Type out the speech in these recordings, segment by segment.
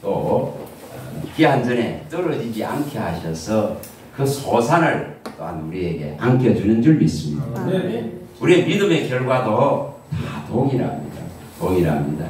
또 귀한 전에 떨어지지 않게 하셔서 그 소산을 또한 우리에게 안겨주는 줄 믿습니다. 우리의 믿음의 결과도 다 동일합니다. 동일합니다.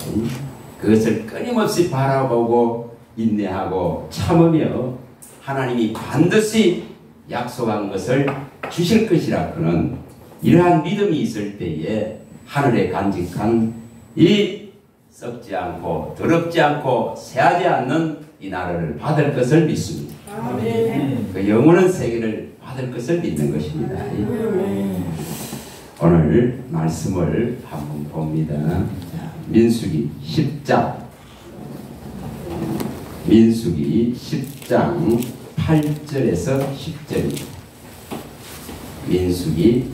그것을 끊임없이 바라보고 인내하고 참으며 하나님이 반드시 약속한 것을 주실 것이라 그는 이러한 믿음이 있을 때에 하늘에 간직한 이 썩지 않고 더럽지 않고 새하지 않는 이 나라를 받을 것을 믿습니다. 그 영원한 세계를 받을 것을 믿는 것입니다. 오늘 말씀을 한번 봅니다. 민수기 10장 민수기 10장 8절에서 10절입니다. 민수기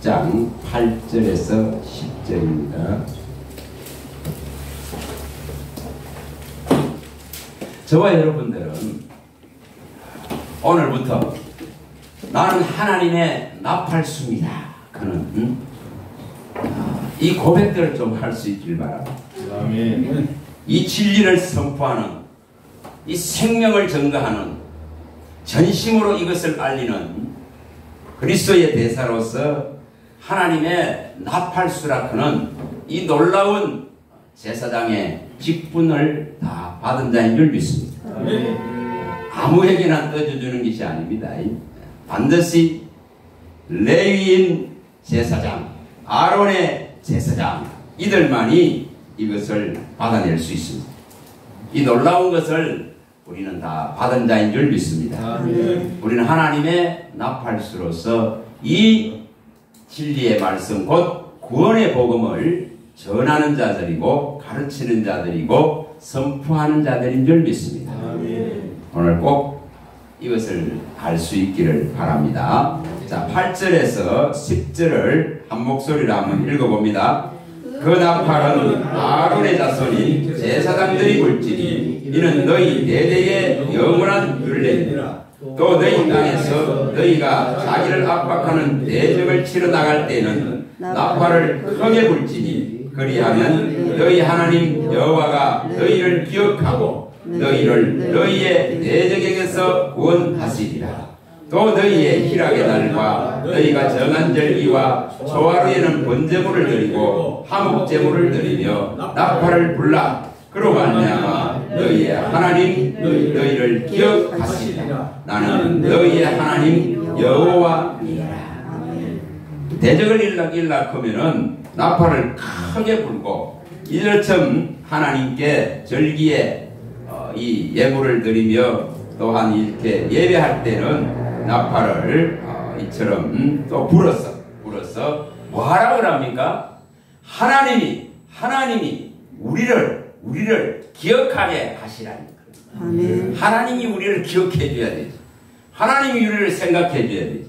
10장 8절에서 10절입니다. 저와 여러분들은 오늘부터 나는 하나님의 나팔수입니다. 그는 이 고백들을 좀 할 수 있길 바랍니다. 이 진리를 선포하는 이 생명을 증거하는 전심으로 이것을 알리는 그리스도의 대사로서 하나님의 나팔수라 그는 이 놀라운 제사장의 직분을 다 받은 자인 줄 믿습니다. 아무에게나 떠주는 것이 아닙니다. 반드시 레위인 제사장, 아론의 제사장 이들만이 이것을 받아낼 수 있습니다. 이 놀라운 것을 우리는 다 받은 자인 줄 믿습니다. 우리는 하나님의 나팔수로서 이 진리의 말씀 곧 구원의 복음을 전하는 자들이고 가르치는 자들이고 선포하는 자들인 줄 믿습니다. 오늘 꼭 이것을 알 수 있기를 바랍니다. 자, 8절에서 10절을 한 목소리로 한번 읽어봅니다. 그 나팔은 아론의 자손이 제사장들이 불지니 이는 너희 대대의 영원한 율례니라. 또 너희 땅에서 너희가 자기를 압박하는 대적을 치러 나갈 때에는 나팔을 크게 불지니 그리하면 너희 하나님 여호와가 너희를 기억하고 너희를 너희의 대적에게서 구원하시리라. 또 너희의 희락의 날과 너희가 정한 절기와 초하루에는 번제물을 드리고 화목제물을 드리며 나팔을 불라. 그로 말미암아 너희의 하나님 너희를 기억하시리라. 나는 너희의 하나님 여호와니라. 대적을 일락하면은 나팔을 크게 불고 이들처럼 하나님께 절기에 이 예물을 드리며 또한 이렇게 예배할 때는 나팔을 이처럼 또 불어서 뭐하라 그럽니까? 하나님이 우리를 기억하게 하시라니까. 하나님이 우리를 기억해 줘야 되지. 하나님이 우리를 생각해 줘야 되지.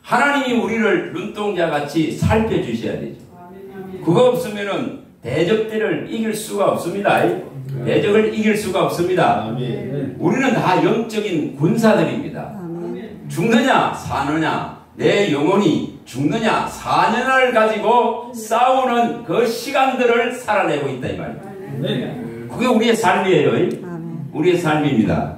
하나님이 우리를 눈동자같이 살펴주셔야 되죠. 그거 없으면은 대적들을 이길 수가 없습니다. 대적을 이길 수가 없습니다. 우리는 다 영적인 군사들입니다. 죽느냐 사느냐 내 영혼이 죽느냐 사느냐를 가지고 싸우는 그 시간들을 살아내고 있다 이 말입니다. 그게 우리의 삶이에요. 우리의 삶입니다.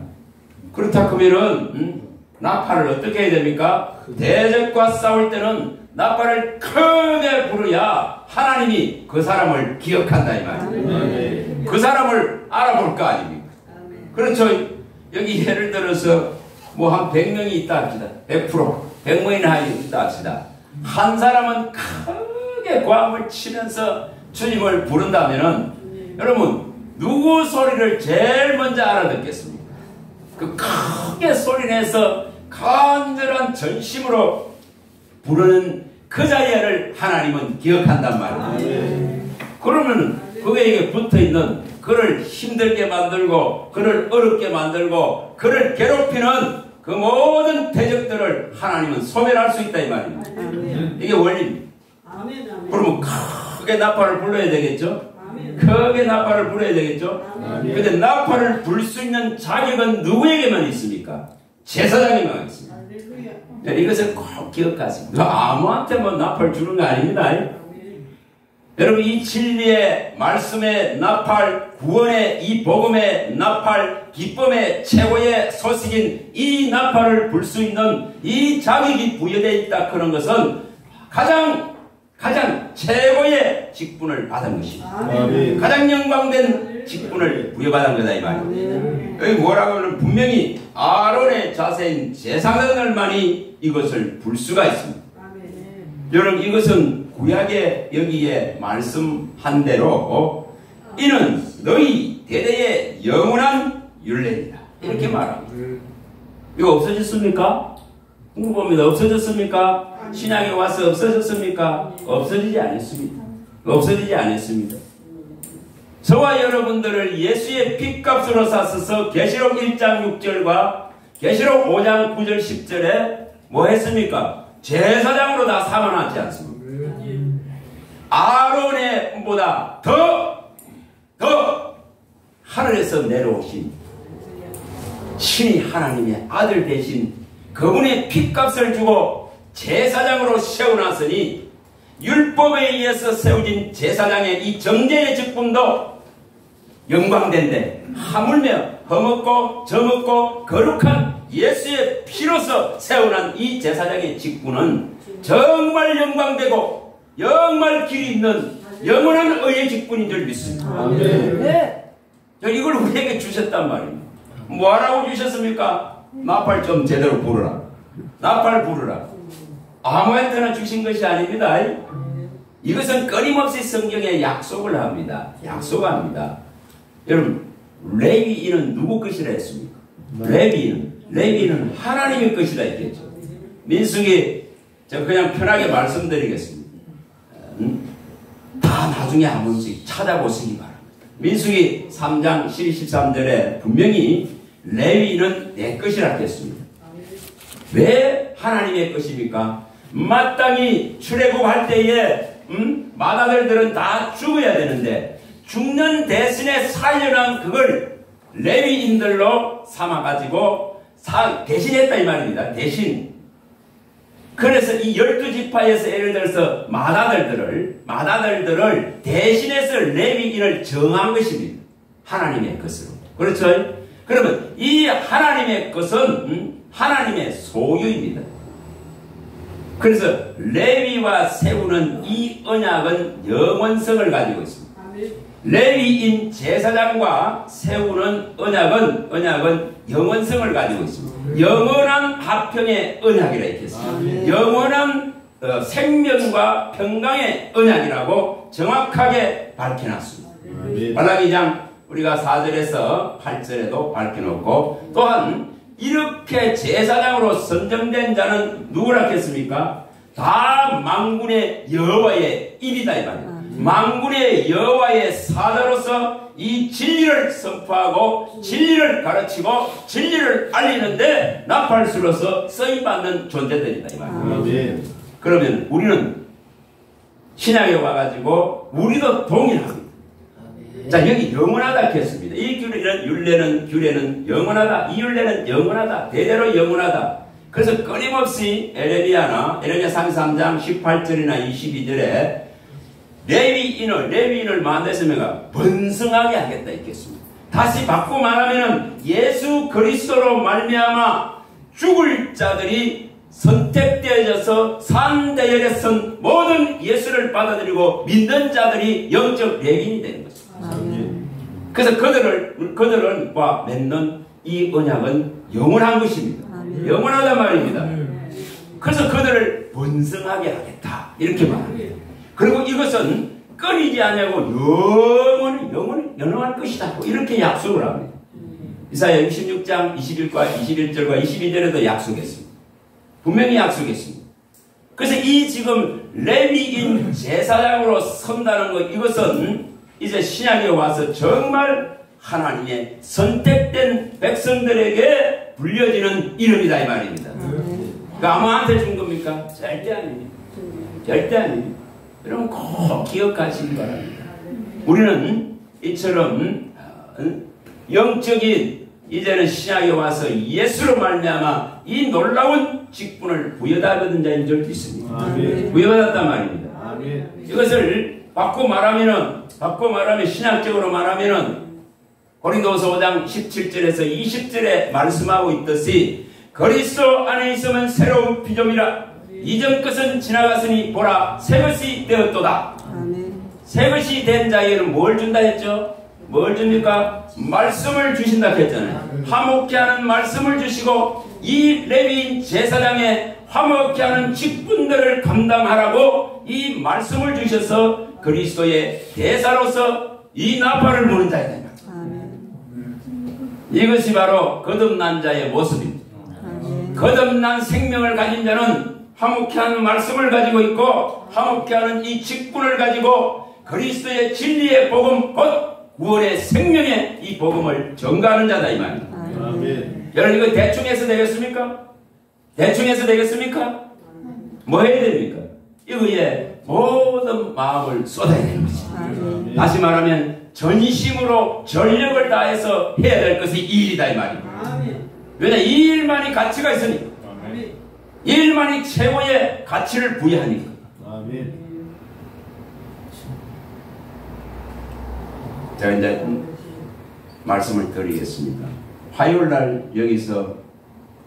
그렇다 그러면은 나팔을 어떻게 해야 됩니까? 대적과 싸울 때는 나팔을 크게 부르야 하나님이 그 사람을 기억한다 이 말이에요. 그 사람을 알아볼 거 아닙니까? 그렇죠. 여기 예를 들어서 뭐 한 100명이 있다 합시다. 100%, 100명이나 있다 합시다. 한 사람은 크게 고함을 치면서 주님을 부른다면은 여러분 누구 소리를 제일 먼저 알아듣겠습니까? 그 크게 소리내서 간절한 전심으로 부르는 그 자리를 하나님은 기억한단 말이에요. 그러면 그에게 붙어있는 그를 힘들게 만들고 그를 어렵게 만들고 그를 괴롭히는 그 모든 대적들을 하나님은 소멸할 수 있다 이 말입니다. 이게 원리입니다. 그러면 크게 나팔을 불러야 되겠죠? 크게 나팔을 불어야 되겠죠? 그런데 나팔을 불 수 있는 자격은 누구에게만 있습니까? 제사장에만 있습니다. 이것을 꼭 기억하십니다. 아무한테 뭐 나팔 주는 거 아닙니다. 여러분, 이 진리의 말씀의 나팔, 구원의 이 복음의 나팔, 기쁨의 최고의 소식인 이 나팔을 불 수 있는 이 자격이 부여되어 있다 그런 것은 가장 최고의 직분을 받은 것입니다. 가장 영광된 직분을 부여받은 거다 이 말입니다. 여기 뭐라고 하면 분명히 아론의 자세인 제사장들만이 이것을 불 수가 있습니다. 여러분, 이것은 구약에 여기에 말씀한 대로 이는 너희 대대의 영원한 율례이다 이렇게 말합니다. 이거 없어졌습니까? 궁금합니다. 없어졌습니까? 신약에 와서 없어졌습니까? 없어지지 않았습니다. 없어지지 않았습니다. 저와 여러분들을 예수의 핏값으로 샀어서 계시록 1장 6절과 계시록 5장 9절 10절에 뭐 했습니까? 제사장으로 다 삼아놨지 않습니까? 아론의 보다 더 하늘에서 내려오신 신이 하나님의 아들 대신 그분의 핏값을 주고 제사장으로 세워놨으니 율법에 의해서 세워진 제사장의 이 정죄의 직분도 영광된데 하물며 험없고 점없고 거룩한 예수의 피로서 세워난 이 제사장의 직분은 정말 영광되고 정말 길이 있는 영원한 의의 직분인 줄 믿습니다. 이걸 우리에게 주셨단 말입니다. 뭐라고 주셨습니까? 나팔 좀 제대로 부르라. 나팔 부르라. 아무한테나 주신 것이 아닙니다. 이것은 끊임없이 성경에 약속을 합니다. 약속합니다. 여러분, 레위인은 누구 것이라 했습니까? 레위인은 하나님의 것이라 했겠죠. 민수기, 저 그냥 편하게 말씀드리겠습니다. 다 나중에 한 번씩 찾아보시기 바랍니다. 민수기 3장 12, 13절에 분명히 레위인은 내 것이라 했습니다. 왜 하나님의 것입니까? 마땅히 출애굽할 때에 맏아들들은 다 죽어야 되는데 죽는 대신에 살려난 그걸 레위인들로 삼아가지고 대신했다 이 말입니다. 대신. 그래서 이 12지파에서 예를 들어서 맏아들들을 대신해서 레위인을 정한 것입니다. 하나님의 것으로. 그렇죠? 그러면 이 하나님의 것은 하나님의 소유입니다. 그래서 레위와 세우는 이 언약은 영원성을 가지고 있습니다. 레위인 제사장과 세우는 언약은 영원성을 가지고 있습니다. 영원한 화평의 언약이라 했습니다. 영원한 생명과 평강의 언약이라고 정확하게 밝혀놨습니다. 말라기 2장 우리가 4절에서 8절에도 밝혀놓고 또한 이렇게 제사장으로 선정된 자는 누구라 했습니까? 다 만군의 여호와의 일이다 이 말이에요. 만군의 여호와의 사자로서 이 진리를 선포하고 진리를 가르치고 진리를 알리는데 나팔수로서 쓰임받는 존재들이다 이 말이에요. 그러면 우리는 신약에 와가지고 우리도 동일합니다. 자, 여기 영원하다 했습니다. 이 규례는 영원하다. 이 율례는 영원하다. 대대로 영원하다. 그래서 끊임없이 에레미야 33장 18절이나 22절에 레위인을 만들었으면 번성하게 하겠다 했겠습니다. 다시 바꾸고 말하면 예수 그리스도로 말미암아 죽을 자들이 선택되어져서 산대열에 선 모든 예수를 받아들이고 믿는 자들이 영적 레위인이 되는 것입니다. 그래서 그들과 맺는 이 언약은 영원한 것입니다. 영원하단 말입니다. 그래서 그들을 번성하게 하겠다 이렇게 말합니다. 그리고 이것은 끊이지 않냐고 영원할 것이다 이렇게 약속을 합니다. 이사야 66장 21절과 22절에도 약속했습니다. 분명히 약속했습니다. 그래서 이 지금 레위인 제사장으로 선다는 것, 이것은 이제 신약에 와서 정말 하나님의 선택된 백성들에게 불려지는 이름이다 이 말입니다. 그러니까 아무한테 준 겁니까? 절대 아닙니다. 절대 아닙니다. 여러분 꼭 기억하시기 바랍니다. 우리는 이처럼 영적인 이제는 신약에 와서 예수로 말미암아 이 놀라운 직분을 부여받은 자인 줄 믿습니다. 부여받았단 말입니다. 이것을 바꿔 말하면 신학적으로 말하면은 고린도서 5장 17절에서 20절에 말씀하고 있듯이 그리스도 안에 있으면 새로운 피조물이라 이전 것은 지나갔으니 보라 새 것이 되었도다. 새 것이 된 자에게는 뭘 준다 했죠? 뭘 줍니까? 말씀을 주신다 했잖아요. 화목케 하는 말씀을 주시고 이 레위인 제사장의 화목케 하는 직분들을 감당하라고 이 말씀을 주셔서 그리스도의 대사로서 이 나팔을 부는 자이다. 이것이 바로 거듭난 자의 모습입니다. 거듭난 생명을 가진 자는 화목케 하는 말씀을 가지고 있고 화목케 하는 이 직분을 가지고 그리스도의 진리의 복음 곧 구원의 생명의 이 복음을 전가하는 자다 이 말입니다. 여러분 이거 대충 해서 되겠습니까? 대충 해서 되겠습니까? 뭐 해야 됩니까? 이거에 모든 마음을 쏟아야 되는 것이. 다시 말하면 전심으로 전력을 다해서 해야 될 것이 이 일이다 이 말입니다. 왜냐 이 일만이 가치가 있으니까. 이 일만이 최고의 가치를 부여하니까. 자 이제 말씀을 드리겠습니다. 화요일날 여기서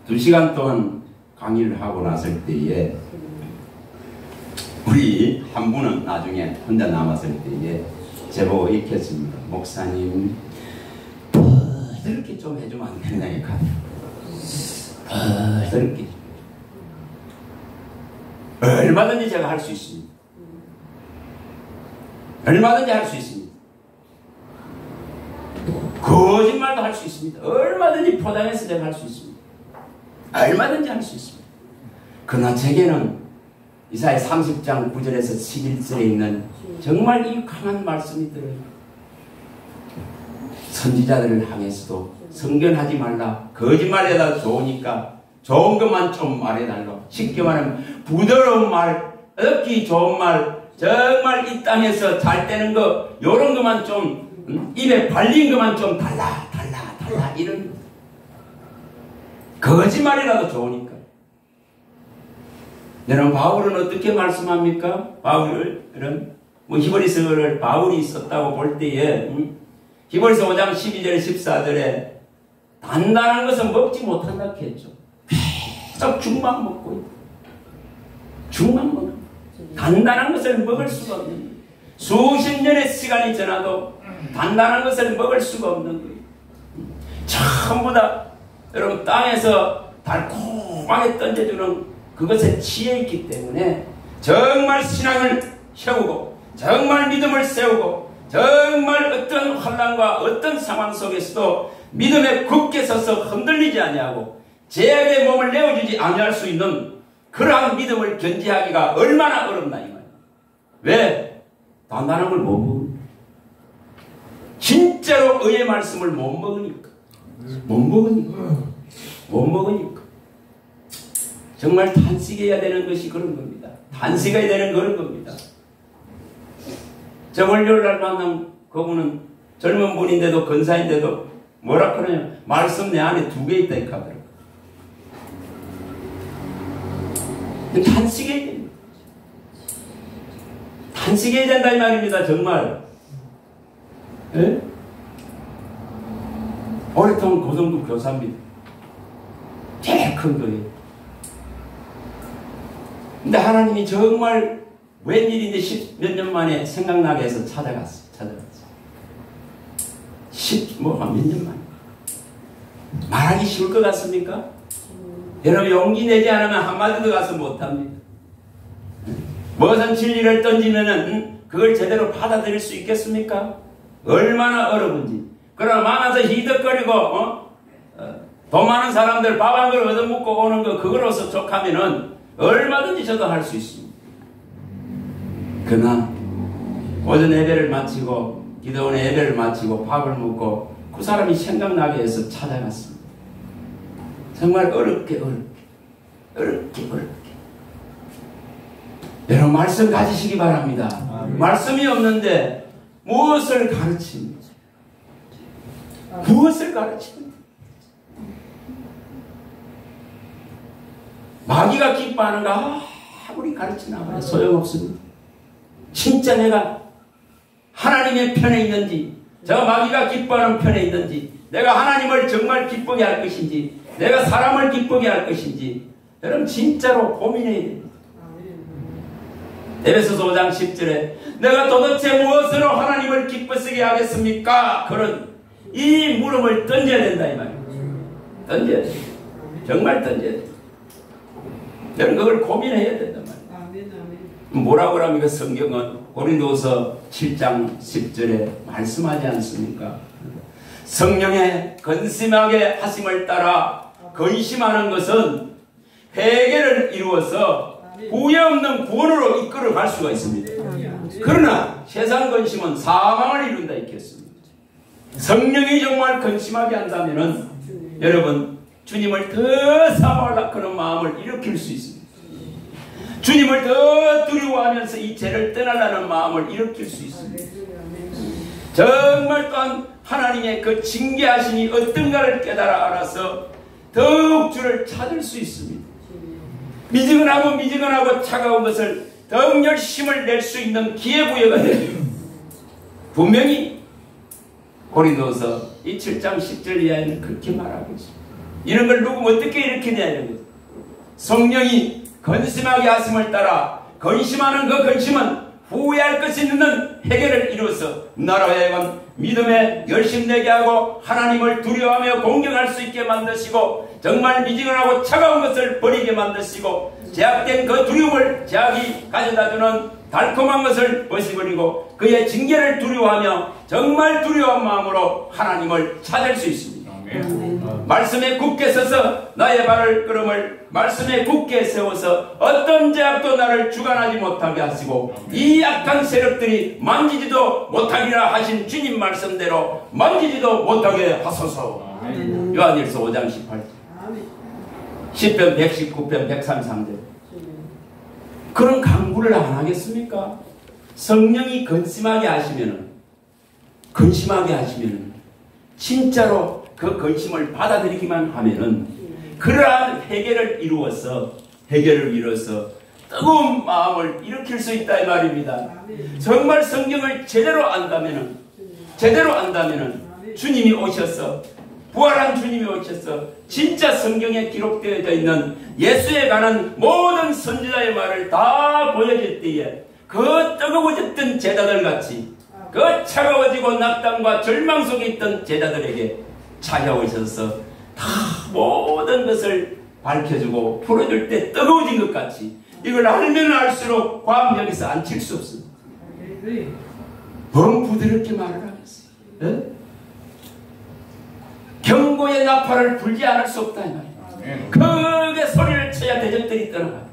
2시간 동안 강의를 하고 났을 때에 우리 한 분은 나중에 혼자 남았을 때에 제보고 읽혔습니다. 목사님 이렇게 좀 해주면 안 되나요? 이렇게 얼마든지 제가 할 수 있습니다. 얼마든지 할 수 있습니다. 거짓말도 할 수 있습니다. 얼마든지 포장해서 제가 할 수 있습니다. 얼마든지 할 수 있습니다. 그러나 제게는 이사야 30장 9절에서 11절에 있는 정말 이 강한 말씀이 들어요. 선지자들을 향해서도 성견하지 말라. 거짓말에다 좋으니까 좋은 것만 좀 말해달라. 쉽게 말하면 부드러운 말, 얻기 좋은 말, 정말 이 땅에서 잘 되는 거 요런 것만 좀 입에 발린 것만 좀 달라 이런 거짓말이라도 좋으니까. 여러분 바울은 어떻게 말씀합니까? 바울은 뭐 히브리서를 바울이 썼다고 볼 때에 히브리서 5장 12절 14절에 단단한 것은 먹지 못한다 했죠. 계속 죽만 먹고 있다. 죽만 먹어. 단단한 것을 먹을 수가 없는 수십 년의 시간이 지나도 단단한 것을 먹을 수가 없는 거예요. 전부 다 여러분 땅에서 달콤하게 던져주는 그것에 취해 있기 때문에 정말 신앙을 세우고 정말 믿음을 세우고 정말 어떤 환난과 어떤 상황 속에서도 믿음에 굳게 서서 흔들리지 아니하고 제약의 몸을 내어주지 아니할 수 있는 그러한 믿음을 견지하기가 얼마나 어렵나 이 말이에요. 왜? 단단한 걸 못 먹으니까. 진짜로 의의 말씀을 못 먹으니까. 못 먹으니까. 정말 탄식해야 되는 것이 그런 겁니다. 탄식해야 되는 그런 겁니다. 저 월요일날 만난 그분은 젊은 분인데도 근사인데도 뭐라 그러냐 말씀 내 안에 2개 있다 이렇게 하더라고요. 탄식해야 됩니다. 탄식해야 된다 이 말입니다. 정말. 예? 오랫동안 고등부 교사입니다. 제일 큰 거예요. 근데 하나님이 정말 웬일인데 10몇 년 만에 생각나게 해서 찾아갔어요. 몇 년 만에. 말하기 쉬울 것 같습니까? 여러분 용기 내지 않으면 한마디도 가서 못합니다. 무슨 진리를 던지면은 그걸 제대로 받아들일 수 있겠습니까? 얼마나 어려운지. 그러나 많아서 히덕거리고 돈 많은 사람들 밥 한 그릇 얻어먹고 오는 거 그거로서 족하면은 얼마든지 저도 할 수 있습니다. 그러나 오전 예배를 마치고 기도원의 예배를 마치고 밥을 먹고 그 사람이 생각나게 해서 찾아갔습니다. 정말 어렵게 여러분 말씀 가지시기 바랍니다. 말씀이 없는데 무엇을 가르칩니까? 무엇을 가르칩니까? 마귀가 기뻐하는가 아무리 가르치나 소용없습니다. 진짜 내가 하나님의 편에 있는지, 저 마귀가 기뻐하는 편에 있는지, 내가 하나님을 정말 기쁘게 할 것인지, 내가 사람을 기쁘게 할 것인지, 여러분 진짜로 고민해야 됩니다. 에베소서 5장 10절에 내가 도대체 무엇으로 하나님을 기쁘시게 하겠습니까? 그런 이 물음을 던져야 된다 이 말이에요. 던져야 돼. 정말 던져야 돼. 여러분 그걸 고민해야 된단 말이에요. 뭐라고 합니까? 성경은 고린도서 7장 10절에 말씀하지 않습니까? 성령의 근심하게 하심을 따라 근심하는 것은 회개를 이루어서 후회 없는 구원으로 이끌어 갈 수가 있습니다. 그러나 세상 근심은 사망을 이룬다 했겠습니다. 성령이 정말 근심하게 한다면은 여러분 주님을 더 사모하려고 하는 마음을 일으킬 수 있습니다. 주님을 더 두려워하면서 이 죄를 떠나려는 마음을 일으킬 수 있습니다. 정말 또한 하나님의 그 징계하심이 어떤가를 깨달아 알아서 더욱 주를 찾을 수 있습니다. 미지근하고 차가운 것을 더욱 열심을 낼 수 있는 기회부여가 됩니다. 분명히 고린도서 이 7장 10절 이하에는 그렇게 말하고 있습니다. 이런 걸 누구 어떻게 일으키냐 이런 거죠. 성령이 근심하게 하심을 따라 근심하는 그 근심은 후회할 것이 있는 해결을 이루어서 나라에 관 믿음에 열심내게 하고 하나님을 두려워하며 공경할 수 있게 만드시고 정말 미지근하고 차가운 것을 버리게 만드시고 제약된 그 두려움을 제약이 가져다주는 달콤한 것을 벗어버리고 그의 징계를 두려워하며 정말 두려운 마음으로 하나님을 찾을 수 있습니다. 말씀에 굳게 서서 나의 발을 걸음을 말씀에 굳게 세워서 어떤 제약도 나를 주관하지 못하게 하시고 이 악한 세력들이 만지지도 못하리라 하신 주님 말씀대로 만지지도 못하게 하소서. 요한일서 5장 18절, 시편 119편 133절. 그런 강구를 안 하겠습니까? 성령이 근심하게 하시면은 진짜로 그 근심을 받아들이기만 하면은 그러한 해결을 이루어서 뜨거운 마음을 일으킬 수 있다 이 말입니다. 정말 성경을 제대로 안다면은 주님이 오셔서 부활한 주님이 오셔서 진짜 성경에 기록되어져 있는 예수에 관한 모든 선지자의 말을 다 보여줄 때에 그 뜨거워졌던 제자들 같이 그 차가워지고 낙담과 절망 속에 있던 제자들에게 찾아오셔서 다 모든 것을 밝혀주고 풀어줄 때 뜨거워진 것 같이 이걸 알면 알수록 과학 여기서 안 칠 수 없습니다. 너무 부드럽게 말을 하겠어요. 네? 경고의 나팔을 불지 않을 수 없다 이 말이에요. 크게 소리를 쳐야 대적들이 떠나가요.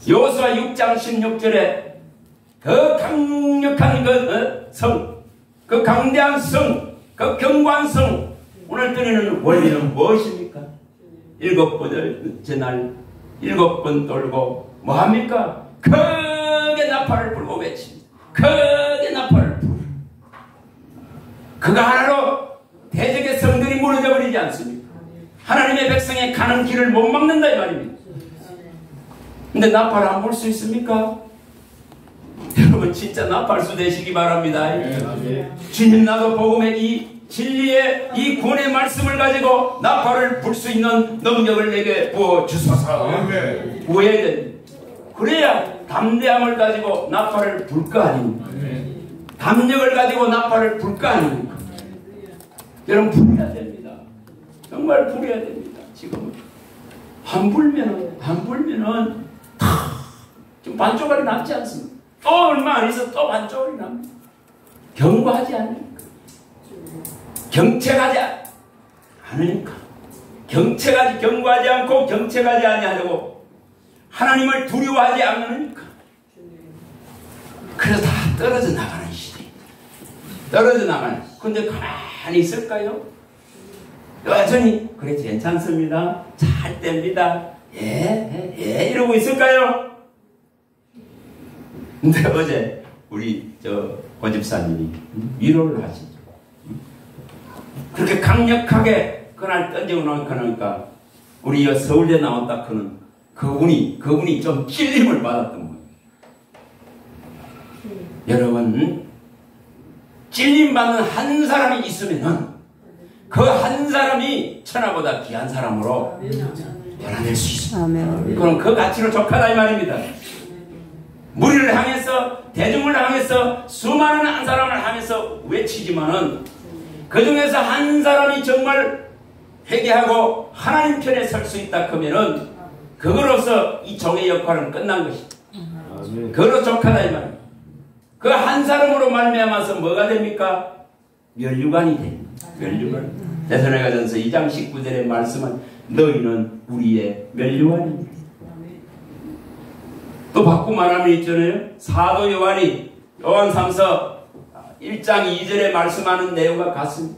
여호수아 6장 16절에 그 강력한 그 성, 그 강대한 성, 그 견고한 성, 오늘 드리는 원리는 무엇입니까? 7번을 전날 7번 돌고 뭐합니까? 크게 나팔을 불고 외칩니다. 크게 나팔을 불고 그거 하나로 대적의 성들이 무너져 버리지 않습니까? 하나님의 백성의 가는 길을 못 막는다 이 말입니다. 근데 나팔 안 불 수 있습니까? 여러분 진짜 나팔수 되시기 바랍니다. 주님 나도 복음의 이 진리의 이 구원의 말씀을 가지고 나팔을 불 수 있는 능력을 내게 부어주소서. 구해야 됩니다. 그래야 담대함을 가지고 나팔을 불 거 아닙니까? 담력을 가지고 나팔을 불 거 아닙니까? 여러분 불해야 됩니다. 정말 불해야 됩니다. 지금 안 불면은 좀 반쪽알이 남지 않습니다. 또 얼마 안 있어 또 반쪽알이 납니다. 경고하지 않으니까. 경책하지 않으니까. 경고하지 않고 경책하지 아니하려고 하나님을 두려워하지 않으니까. 그래서 다 떨어져 나가는 시대입니다. 떨어져 나가는. 근데 가만히 있을까요? 여전히 그래 괜찮습니다. 잘 됩니다. 예 이러고 있을까요? 근데 어제 우리 권 집사님이 위로를 하시죠. 그렇게 강력하게 그날 던지고 나니까 우리 서울대 나왔다 그는 그분이 좀 찔림을 받았던 거예요. 여러분, 찔림받는 한 사람이 있으면은 그 한 사람이 천하보다 귀한 사람으로 변화될 수 있습니다. 그럼 그 가치로 족하다 이 말입니다. 무리를 향해서, 대중을 향해서, 수많은 한 사람을 향해서 외치지만은 그 중에서 한 사람이 정말 회개하고 하나님 편에 설 수 있다 그러면은 그거로서 이 종의 역할은 끝난 것이다. 그걸로 족하다 이 말입니다. 그 한 사람으로 말미암아서 뭐가 됩니까? 면류관이 됩니다. 면류관. 데살로니가전서 2장 19절의 말씀은 너희는 우리의 면류관입니다. 또 바꾸고 말하면 있잖아요. 사도 요한이 요한 3서 1장 2절에 말씀하는 내용과 같습니다.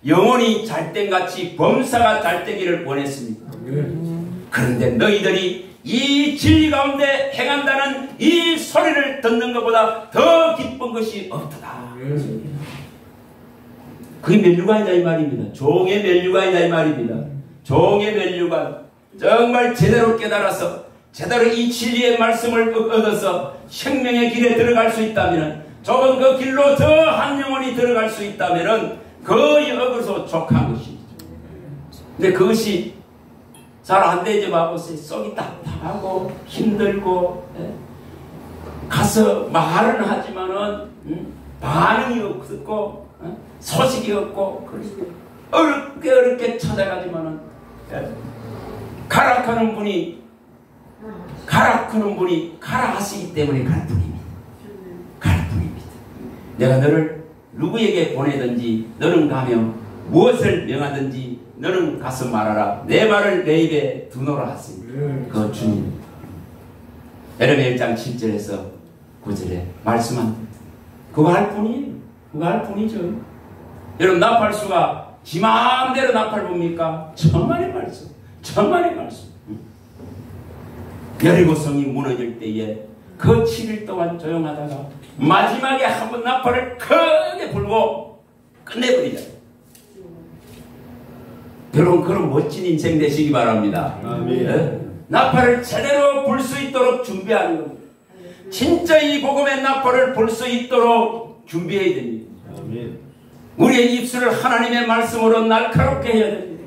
영혼이 잘된같이 범사가 잘되기를 원했습니다. 그런데 너희들이 이 진리 가운데 행한다는 이 소리를 듣는 것보다 더 기쁜 것이 없도다. 그게 면류관이다 이 말입니다. 종의 면류관이다 이 말입니다. 종의 면류관. 정말 제대로 깨달아서 제대로 이 진리의 말씀을 얻어서 생명의 길에 들어갈 수 있다면, 좁은 그 길로 더 한 영혼이 들어갈 수 있다면 그 역으로서 족한 것입니다. 근데 그것이 잘 안 되지 봐보세요. 속이 답답하고 힘들고, 가서 말은 하지만은 반응이 없고 소식이 없고 어렵게 찾아가지만은 가락하는 분이 가라 하시기 때문에 갈 뿐입니다. 갈 뿐입니다. 내가 너를 누구에게 보내든지 너는 가며 무엇을 명하든지 너는 가서 말하라. 내 말을 내 입에 두노라 하십니다. 그 주님. 에레미야 1장 7절에서 9절에 말씀한 그거 할 뿐이에요. 그거 할 뿐이죠. 여러분, 나팔수가 지 마음대로 나팔 봅니까? 천만의 말씀. 천만의 말씀. 여리고성이 무너질 때에 그 7일 동안 조용하다가 마지막에 한번 나팔을 크게 불고 끝내버리잖아요. 여러분, 그런 멋진 인생 되시기 바랍니다. 네? 나팔을 제대로 불 수 있도록 준비하는 겁니다. 진짜 이 복음의 나팔을 불 수 있도록 준비해야 됩니다. 우리의 입술을 하나님의 말씀으로 날카롭게 해야 됩니다.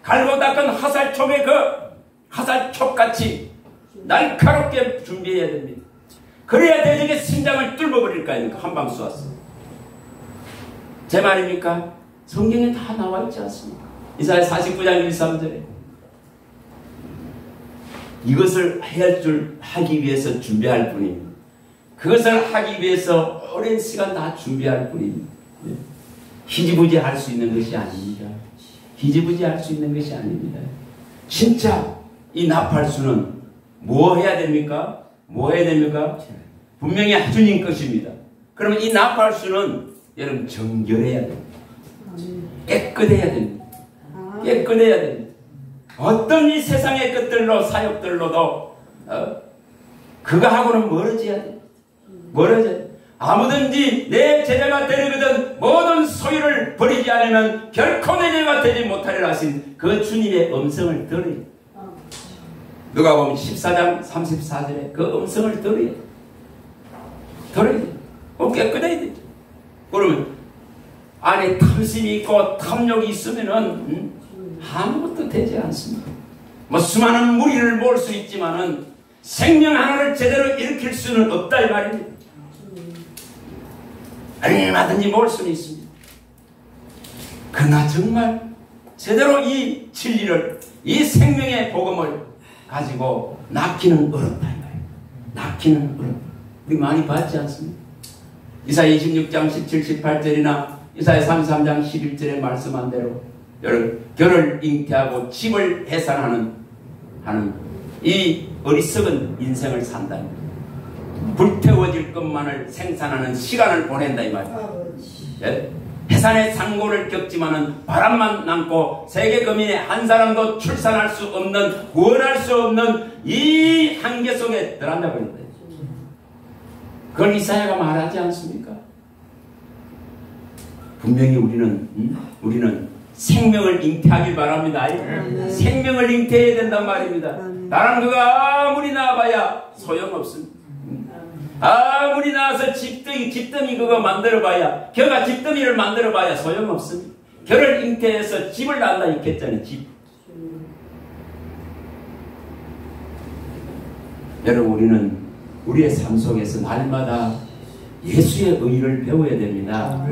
갈고 닦은 화살촉의 그 화살촉같이 날카롭게 준비해야 됩니다. 그래야 대적의 심장을 뚫어버릴 거 아닙니까? 한 방 쏘았어. 제 말입니까? 성경에 다 나와 있지 않습니까? 이사야 49장 1, 3절에 이것을 하기 위해서 준비할 뿐입니다. 그것을 하기 위해서 오랜 시간 다 준비할 뿐입니다. 희지부지 할 수 있는 것이 아닙니다. 희지부지 할 수 있는 것이 아닙니다. 진짜 이 나팔수는 뭐 해야 됩니까? 뭐 해야 됩니까? 분명히 주님 것입니다. 그러면 이 나팔수는 여러분 정결해야 됩니다. 깨끗해야 됩니다. 깨끗해야 됩니다. 어떤 이 세상의 것들로 사역들로도 그거하고는 멀어져야 됩니다. 멀어져야 됩니다. 아무든지 내 제자가 되려거든 모든 소유를 버리지 않으면 결코 내 제자가 되지 못하리라 하신 그 주님의 음성을 들어야 돼요. 누가 보면 14장 34절에 그 음성을 들어야 돼요. 들어야 돼요. 깨끗해야 돼요. 그러면 안에 탐심이 있고 탐욕이 있으면은 아무것도 되지 않습니다. 뭐 수많은 무리를 모을 수 있지만은 생명 하나를 제대로 일으킬 수는 없다 이 말입니다. 얼마든지 모을 수는 있습니다. 그러나 정말 제대로 이 진리를, 이 생명의 복음을 가지고 낳기는 어렵다 이 말입니다. 낳기는 어렵다. 우리 많이 봤지 않습니까? 이사야 26장 17, 18절이나 이사야 33장 11절에 말씀한 대로 결을 잉태하고 집을 해산하는 이 어리석은 인생을 산다. 불태워질 것만을 생산하는 시간을 보낸다 이 말이에요. 예? 해산의 상고를 겪지만은 바람만 남고 세계 거민의 한 사람도 출산할 수 없는, 구원할 수 없는 이 한계 속에 들어간다고 했다. 그걸 이사야가 말하지 않습니까? 분명히 우리는 생명을 잉태하길 바랍니다. 생명을 잉태해야 된단 말입니다. 다른 그가 아무리 나와봐야 소용없습니다. 아무리 나와서 집더미 그거 만들어봐야, 겨가 집더미를 만들어봐야 소용없습니다. 겨를 잉태해서 집을 낳는다 있겠잖아요. 집. 여러분, 우리는 우리의 삶 속에서 날마다 예수의 의를 배워야 됩니다.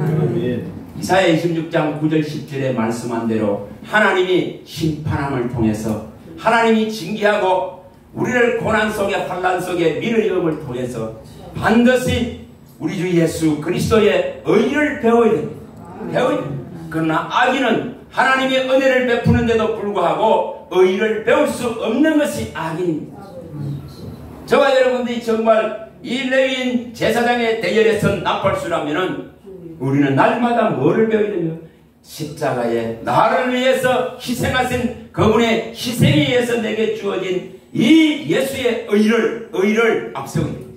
이사야 26장 9절 10절에 말씀한 대로 하나님이 심판함을 통해서, 하나님이 징계하고 우리를 고난 속에 환난 속에 미르임을 통해서 반드시 우리 주 예수 그리스도의 의를 배워야 됩니다. 배워야 됩니다. 그러나 악인은 하나님의 은혜를 베푸는데도 불구하고 의를 배울 수 없는 것이 악인입니다. 저와 여러분들이 정말 이 레위인 제사장의 대열에 선 나팔수라면은 우리는 날마다 뭐를 배워야 되며, 십자가에 나를 위해서 희생하신 그분의 희생에 의해서 내게 주어진 이 예수의 의를 앞세워야 됩니다.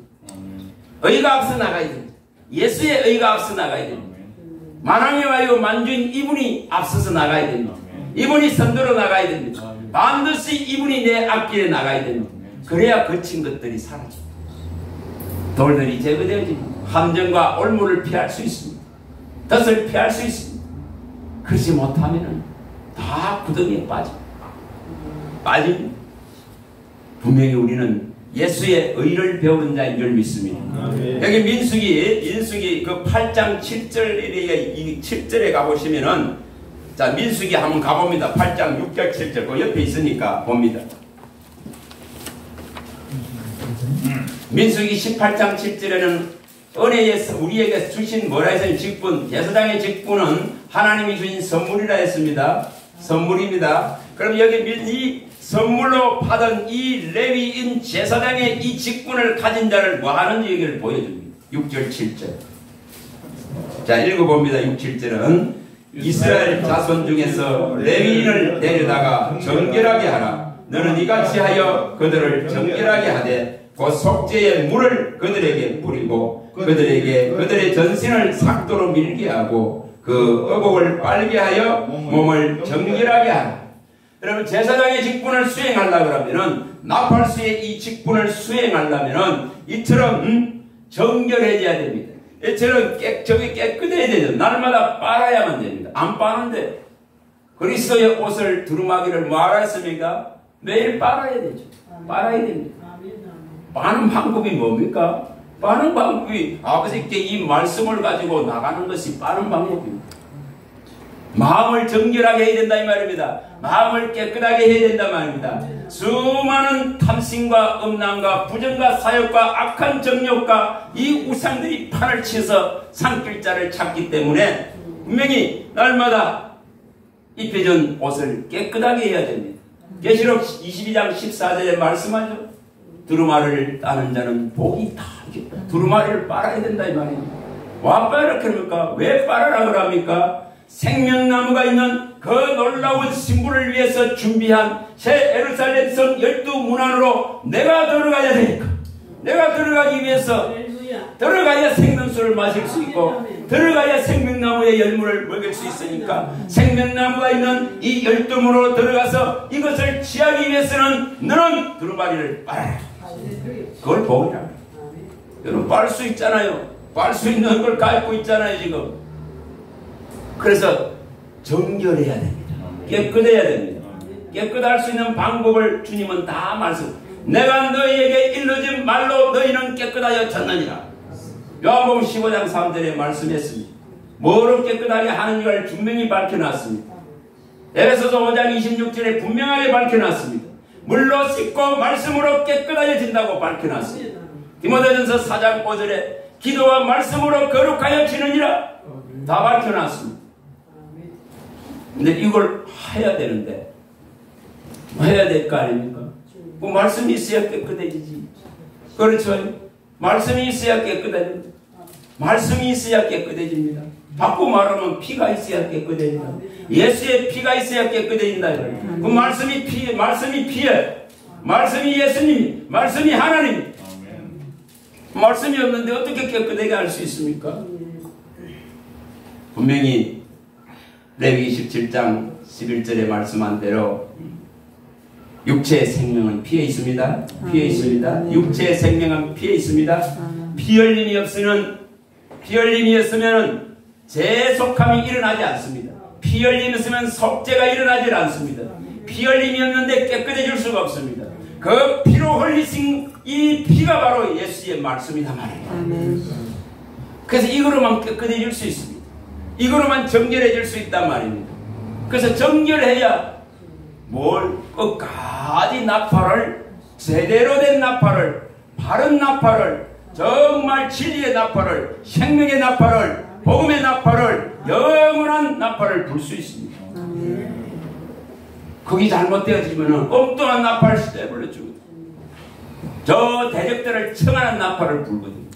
의가 앞서 나가야 됩니다. 예수의 의가 앞서 나가야 됩니다. 만왕의 와요 만주인 이분이 앞서서 나가야 됩니다. 이분이 선두로 나가야 됩니다. 반드시 이분이 내 앞길에 나가야 됩니다. 그래야 거친 것들이 사라집니다. 돌들이 제거되어집니다. 함정과 올무를 피할 수 있습니다. 덫을 피할 수 있습니다. 그러지 못하면 다 구덩이에 빠집니다. 분명히 우리는 예수의 의를 배우는 자인 줄 믿습니다. 여기 민수기 그 8장 7절에 가보시면은, 자, 민수기 한번 가봅니다. 8장 6절 7절 그 옆에 있으니까 봅니다. 민수기 18장 7절에는 은혜에서 우리에게 주신 뭐라 해서 직분, 제사장의 직분은 하나님이 주신 선물이라 했습니다. 선물입니다. 그럼 여기 이 선물로 받은 이 레위인 제사장의 이 직분을 가진 자를 뭐 하는지 여기를 보여줍니다. 6절 7절. 자, 읽어봅니다. 6, 7절은 이스라엘 자손 중에서 레위인을 데려다가 정결하게 하라. 너는 이같이 하여 그들을 정결하게 하되 그 속죄의 물을 그들에게 뿌리고 그들의 전신을 삭도로 밀게 하고 그 의복을 빨게 하여 몸을 정결하게 하라. 여러분, 제사장의 직분을 수행하려고 하면은, 나팔수의 이 직분을 수행하려면은 이처럼 정결해져야 됩니다. 이처럼 저기 깨끗해야 되죠. 날마다 빨아야만 됩니다. 안 빠는데 그리스도의 옷을 두루마기를 뭐하라 했습니까? 매일 빨아야 되죠. 빨아야 됩니다. 빠는 방법이 뭡니까? 빠는 방법이 아버지께 이 말씀을 가지고 나가는 것이 빠는 방법입니다. 마음을 정결하게 해야 된다 이 말입니다. 마음을 깨끗하게 해야 된다 말입니다. 수많은 탐심과 음란과 부정과 사욕과 악한 정욕과 이 우상들이 판을 치서 산길자를 찾기 때문에 분명히 날마다 입혀진 옷을 깨끗하게 해야 됩니다. 계시록 22장 14절에 말씀하죠. 두루마리를 따는 자는 복이 있다. 두루마리를 빨아야 된다 이 말입니다. 와 빨아 그럽니까? 왜 빨아라 그럽니까? 생명나무가 있는 그 놀라운 신부를 위해서 준비한 새 예루살렘 성 12문 안으로 내가 들어가야 되니까, 내가 들어가기 위해서 들어가야 생명수를 마실 수 있고 들어가야 생명나무의 열무를 먹을 수 있으니까 생명나무가 있는 이 12문으로 들어가서 이것을 취하기 위해서는 너는 두루마리를 빨아라. 그걸 복이라. 여러분 빨 수 있잖아요. 빨 수 있는 걸 갖고 있잖아요 지금. 그래서 정결해야 됩니다. 깨끗해야 됩니다. 깨끗할 수 있는 방법을 주님은 다 말씀. 내가 너희에게 일러진 말로 너희는 깨끗하여졌느니라. 요한복음 15장 3절에 말씀했습니다. 뭐로 깨끗하게 하는지를 분명히 밝혀놨습니다. 에베소서 5장 26절에 분명하게 밝혀놨습니다. 물로 씻고 말씀으로 깨끗하여진다고 밝혀놨습니다. 디모데전서 4장 5절에 기도와 말씀으로 거룩하여지느니라 다 밝혀놨습니다. 근데 이걸 해야 되는데 해야 될 거 아닙니까? 그 말씀이 있어야 깨끗해지지. 그렇죠? 말씀이 있어야 깨끗해집니다. 말씀이 있어야 깨끗해집니다. 바꾸고 말하면 피가 있어야 깨끗해진다. 예수의 피가 있어야 깨끗해진다. 그 말씀이 피예요. 말씀이 예수님, 말씀이 하나님. 말씀이 없는데 어떻게 깨끗하게 할 수 있습니까? 분명히 레위기 17장 11절에 말씀한 대로 육체의 생명은 피해 있습니다. 피해 있습니다. 육체의 생명은 피해 있습니다. 피 흘림이 없으면 재속함이 일어나지 않습니다. 피 흘림이 없으면 속죄가 일어나지 않습니다. 피 흘림이 없는데 깨끗해질 수가 없습니다. 그 피로 흘리신 이 피가 바로 예수의 말씀이다 말입니다. 그래서 이거로만 깨끗해질 수 있습니다. 이거로만 정결해질 수 있단 말입니다. 그래서 정결해야 끝까지 나팔을, 제대로 된 나팔을, 바른 나팔을, 정말 진리의 나팔을, 생명의 나팔을, 복음의 나팔을, 영원한 나팔을 불 수 있습니다. 그게 잘못되어지면 엉뚱한 나팔 시대에 불러주거든요. 저 대적들을 청하는 나팔을 불거든요.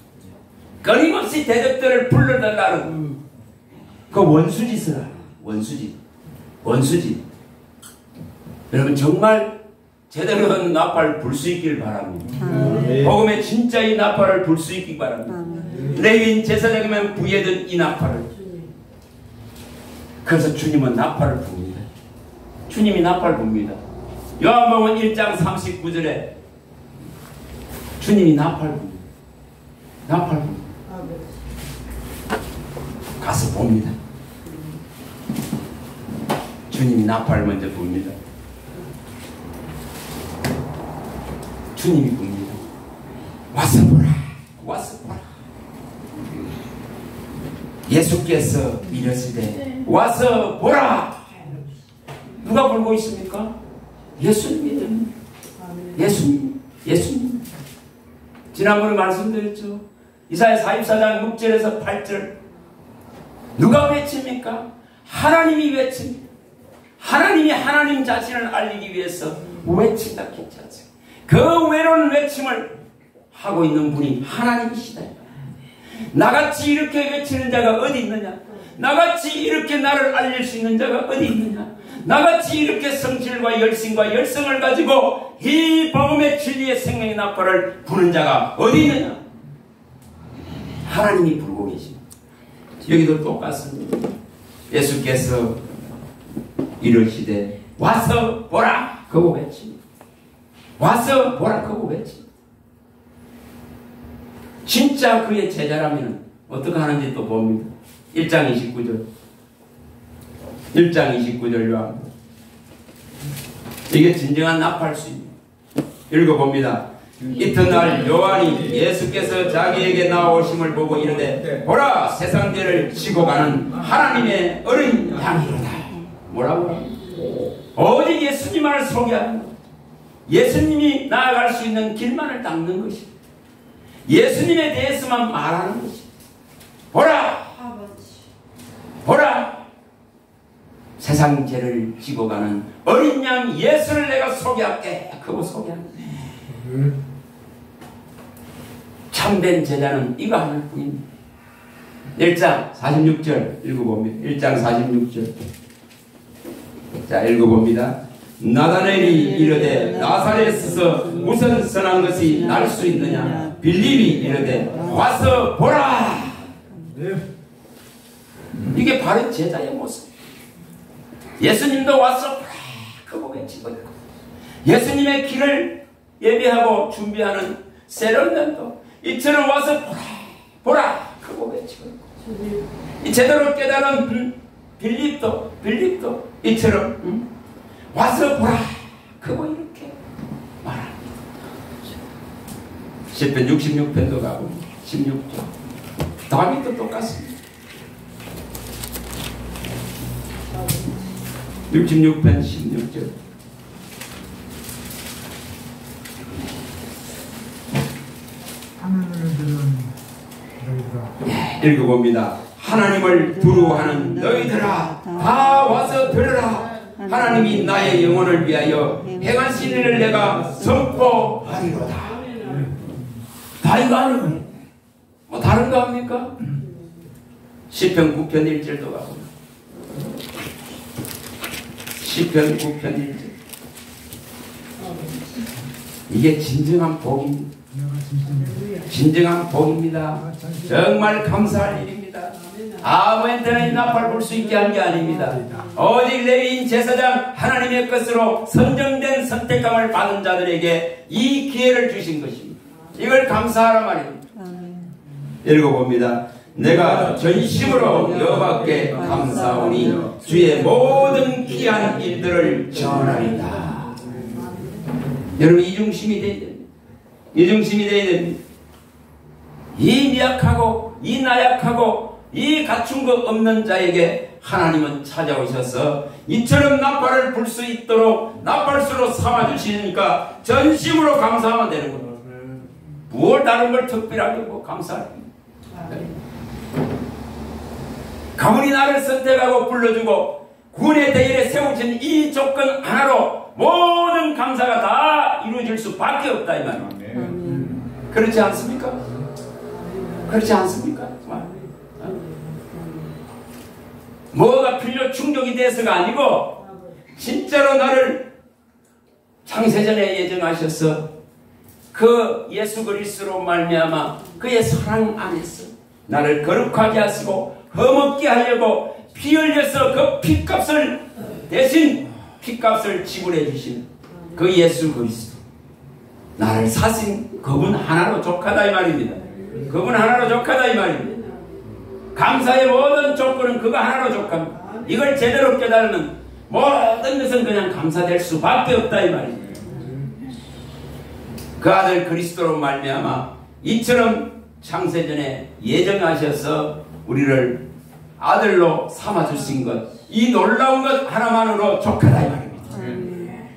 끊임없이 대적들을 불러달라는 그 원수짓을 하는 원수짓. 여러분 정말 제대로 된 나팔 불 수 있길 바랍니다. 복음의 진짜의 나팔을 불 수 있길 바랍니다. 레위인 제사장이면 부여된 이 나팔을. 그래서 주님은 나팔을 붑니다. 주님이 나팔 붑니다. 요한복음 1장 39절에 주님이 나팔 붑니다. 나팔 붑니다. 가서 봅니다. 주님이 나팔 먼저 붑니다. 주님이 붑니다. 와서 보라. 와서 보라. 예수께서 이르시되 와서 보라. 누가 불고 있습니까? 예수님이죠. 예수님. 지난번에 말씀드렸죠. 이사야 44장 6절에서 8절. 누가 외칩니까? 하나님이 외칩니다. 하나님이 하나님 자신을 알리기 위해서 외친다 괜찮죠. 그 외로운 외침을 하고 있는 분이 하나님이시다. 나같이 이렇게 외치는 자가 어디 있느냐? 나같이 이렇게 나를 알릴 수 있는 자가 어디 있느냐? 나같이 이렇게 성실과 열심과 열성을 가지고 이 복음의 진리의 생명의 나팔을 부는 자가 어디 있느냐? 하나님이 부르고 계십니다. 여기도 똑같습니다. 예수께서 이르시되 와서 보라 그거 외칩니다. 와서 보라 그거 외칩니다. 진짜 그의 제자라면 어떻게 하는지 또 봅니다. 1장 29절. 1장 29절로 이게 진정한 나팔 수입니다. 읽어봅니다. 이튿날 요한이 예수께서 자기에게 나오심을 보고 이르되 보라 세상 죄를 지고 가는 하나님의 어린 양이로다. 뭐라고? 오직 예수님만을 소개하는 것. 예수님이 나아갈 수 있는 길만을 닦는 것입니다. 예수님에 대해서만 말하는 것입니다. 보라! 보라! 세상 죄를 지고 가는 어린 양 예수를 내가 소개할게. 그거 소개하는 거예요. 참된 제자는 이거 하나일 뿐입니다. 1장 46절 읽어봅니다. 1장 46절. 자, 읽어봅니다. 나다나엘이 이르되 나사렛에서 무슨 선한 것이 날 수 있느냐? 빌립이 이르되 와서 보라. 이게 바로 제자의 모습. 예수님도 와서 보라. 그거 외치고 예수님의 길을 예배하고 준비하는 새로운 년도 이처럼 와서 보라. 보라. 그거 외치고 제대로 깨달은 빌립도 이처럼 와서 보라. 그거 이렇게 말합니다. 시편 66편도 가고 16편 다윗도 똑같습니다. 66편 16절. 읽어봅니다. 하나님을 두려워하는 너희들아 다 와서 들으라. 하나님이 나의 영혼을 위하여 행하신 일을 내가 선포하리로다. 다 이거 하는 거예요. 뭐 다른 거 합니까? 시편 9편 1절도 가고 시편 9편 1절. 이게 진정한 복입니다. 진정한 복입니다. 정말 감사할 일입니다. 아무한테나 이 나팔 불 수 있게 한 게 아닙니다. 오직 레위인 제사장 하나님의 것으로 선정된 선택감을 받은 자들에게 이 기회를 주신 것입니다. 이걸 감사하라 말입니다. 읽어봅니다. 내가 전심으로 여호와께 감사하오니 주의 모든 귀한 일들을 전하리다. 여러분, 이중심이 되어야 됩니다. 이중심이 되어야 됩니다. 이 미약하고 이 나약하고 이 갖춘 것 없는 자에게 하나님은 찾아오셔서 이처럼 나팔을 불 수 있도록 나팔수로 삼아주시니까 전심으로 감사하면 되는 거예요. 무엇 다른 걸 특별하게 뭐 감사합니다. 가문이 나를 선택하고 불러주고 구원의 대열에 세우신 이 조건 하나로 모든 감사가 다 이루어질 수밖에 없다 이 말입니다. 그렇지 않습니까? 그렇지 않습니까? 뭐가 필요 충족이 돼서가 아니고 진짜로 나를 창세전에 예정하셔서 그 예수 그리스도로 말미암아 그의 사랑 안에서 나를 거룩하게 하시고 험없게 하려고 피 흘려서 그 피값을 대신 피값을 지불해 주신 그 예수 그리스도, 나를 사신 그분 하나로 족하다 이 말입니다. 그분 하나로 족하다 이 말입니다. 감사의 모든 조건은 그거 하나로 족합니다. 이걸 제대로 깨달으면 모든 것은 그냥 감사될 수밖에 없다 이 말입니다. 그 아들 그리스도로 말미암아 이처럼 창세전에 예정하셔서 우리를 아들로 삼아주신 것, 이 놀라운 것 하나만으로 족하다 이 말입니다.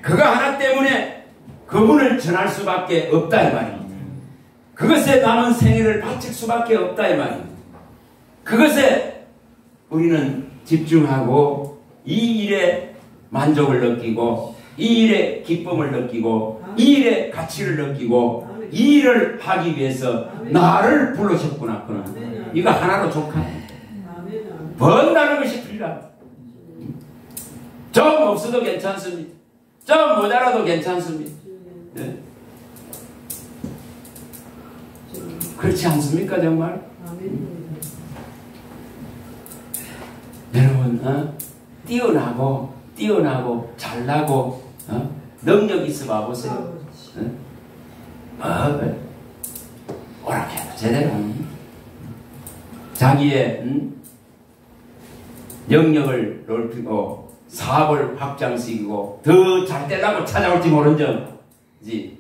그거 하나 때문에 그분을 전할 수밖에 없다 이 말입니다. 그것에 남은 생애를 바칠 수밖에 없다 이 말입니다. 그것에 우리는 집중하고 이 일에 만족을 느끼고 이 일에 기쁨을 느끼고 이 일에 가치를 느끼고 이 일을 하기 위해서 나를 불러셨구나. 이거 하나로 족합니다. 번다는 것이 필요합니다. 좀 없어도 괜찮습니다. 좀 모자라도 괜찮습니다. 네. 그렇지 않습니까 정말? 여러분 뛰어나고 잘나고 능력 있어 봐보세요. 오락해도 제대로 자기의 영역을 넓히고 사업을 확장시키고 더 잘 되려고 찾아올지 모른 점이지.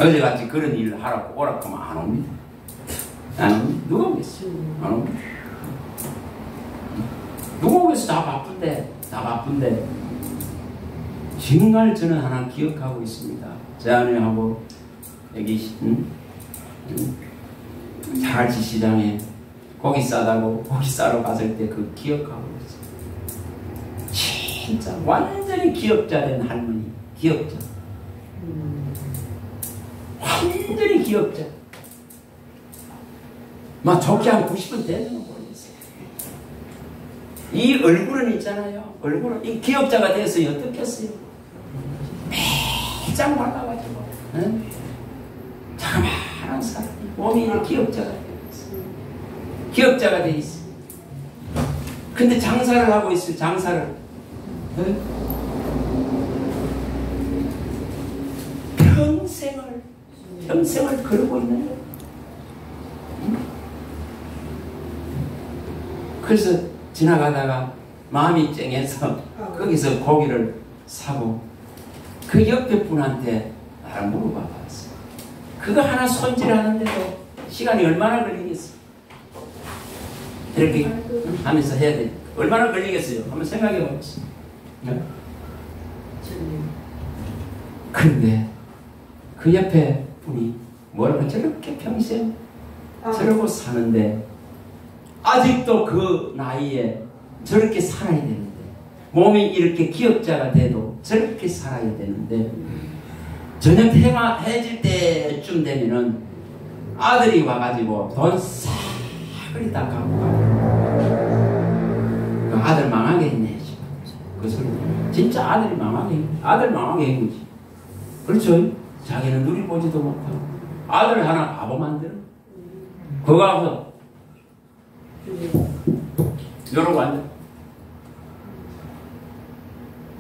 어제같이 그런 일을 하라고 오락하면 안 옵니다. 안 옵니다. 누가 오겠어요? 안 옵니다. 누가 오겠어? 다 바쁜데 정말 저는 하나 기억하고 있습니다. 제 아내하고 여기 자갈치 시장에 고기 싸러 갔을 때 그 기억하고 있어요. 진짜 완전히 기억자 된 할머니, 기억자. 완전히 기억자. 막 좋게 한 90은 되는 거 모르겠어요. 이 얼굴은 있잖아요. 얼굴은 이 기억자가 돼서 어떻겠어요? 매장 발라가지고 자그마한 사람 몸이 기억자가 돼 있어요. 기억자가 돼 있어요. 근데 장사를 하고 있어요. 장사를. 평생을 그러고 있는 거예요. 그래서 지나가다가 마음이 쨍해서 거기서 고기를 사고 그 옆에 분한테 나를 물어봐 봤어. 그거 하나 손질하는데도 시간이 얼마나 걸리겠어? 이렇게 하면서 해야 돼. 얼마나 걸리겠어요? 한번 생각해 보겠습니다. 그런데 그 옆에 분이 뭐라고 저렇게 평생 저러고 사는데 아직도 그 나이에 저렇게 살아야 되는데 몸이 이렇게 기억자가 돼도 저렇게 살아야 되는데 저녁 해질 때쯤 되면은 아들이 와가지고 돈 싸그리 다 갖고 가고 그 아들 망하게 했네. 그 소리 진짜 아들 망하게 한 거지. 그렇죠? 자기는 누리 보지도 못하고 아들 하나 바보 만들어. 그거 가서 이러고 앉아.